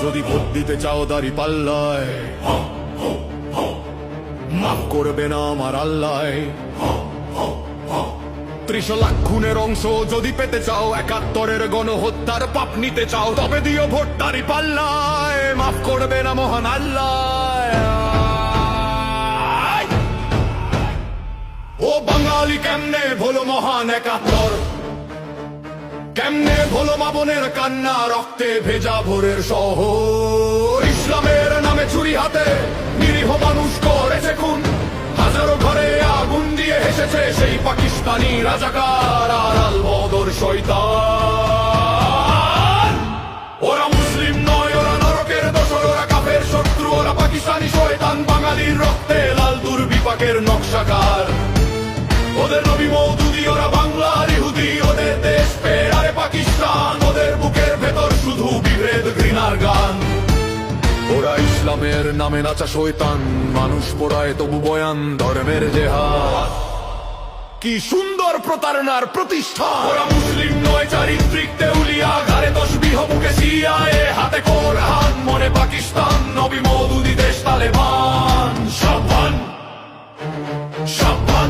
যদি ভোট দিতে চাও দাড়ি পাল্লায়, মাফ করবে না আমার আল্লাহ। 30 লাখ খুনের অংশ যদি পেতে চাও, 71-এর গণহত্যার পাপ নিতে চাও, তবে দিও ভোট দাড়ি পাল্লায়, মাফ করবে না মহান আল্লাহ। ও বাঙালি কেমনে ভোলো মহান 71, কেমনে ভোলো মা বোনের কান্না, রক্তে ভেজা ভোরের শহর। ইসলামের নামে ছুরি হাতে নিরীহ মানুষ করেছে খুন, হাজারো ঘরে আগুন দিয়ে হেসেছে সেই পাকিস্তানি রাজাকার আর আল বদর শয়তান। ওরা মুসলিম নয়, ওরা নরকের দোসর, ওরা কাফের শত্রু, ওরা পাকিস্তানি শয়তান, বাঙালির রক্তে লাল দুর্বিপাকের নকশাকার। ওদের নবী মওদুদি, ওরা বাংলার ইহুদি, ওদের দেশ পেরারে পাকিস্তান, ওদের বুকের ভেতর শুধু বিভেদ ঘৃণার গান। ওরা ইসলামের নামে নাচা শয়তান, মানুষ পোড়ায় তবু বয়ান ধর্মের জেহাদ। কি সুন্দর প্রতারণার প্রতিষ্ঠান। ওরা মুসলিম নয়, চারিত্রিক দেউলিয়া, ঘাড়ে তসবিহ, বুকে সিআইএ, হাতে কোরআন, মনে পাকিস্তান, নবী মওদুদি, দেশ তালেবান। সাবধান সাবধান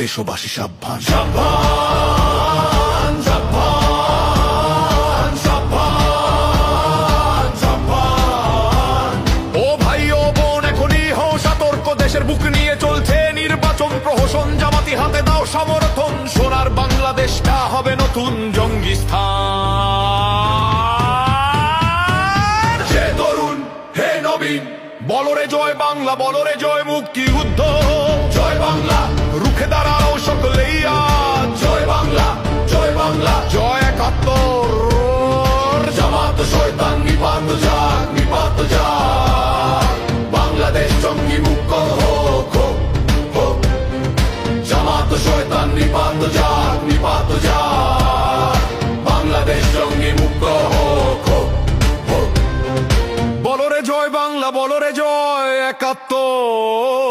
দেশবাসী, সাবধান সাবধান সাবধান সাবধান সাবধান। ও ভাই ও বোন, এখনই হও সতর্ক, দেশের বুক নিয়ে চলছে নির্বাচন প্রহসন। জামাতি হাতে দাও সমর্থন, সোনার বাংলাদেশটা হবে নতুন জঙ্গিস্তান। যে তরুণ হে নবীন, বলরে জয় বাংলা, বলরে জয় মুক্তি যুদ্ধ। জয় বাংলা, রুখে দাঁড়াও সকলেই আজ। জয় বাংলা, জয় বাংলা, জয় 71। জামাত শয়তান নিপাত যাক, নিপাত যাক, বাংলাদেশ জঙ্গি মুক্ত হোক, হোক, হোক। জামাত শয়তান নিপাত যাক, নিপাত যাক, বাংলাদেশ জঙ্গি মুক্ত হোক, হোক, হোক। বলরে জয় বাংলা, বলরে জয় 71।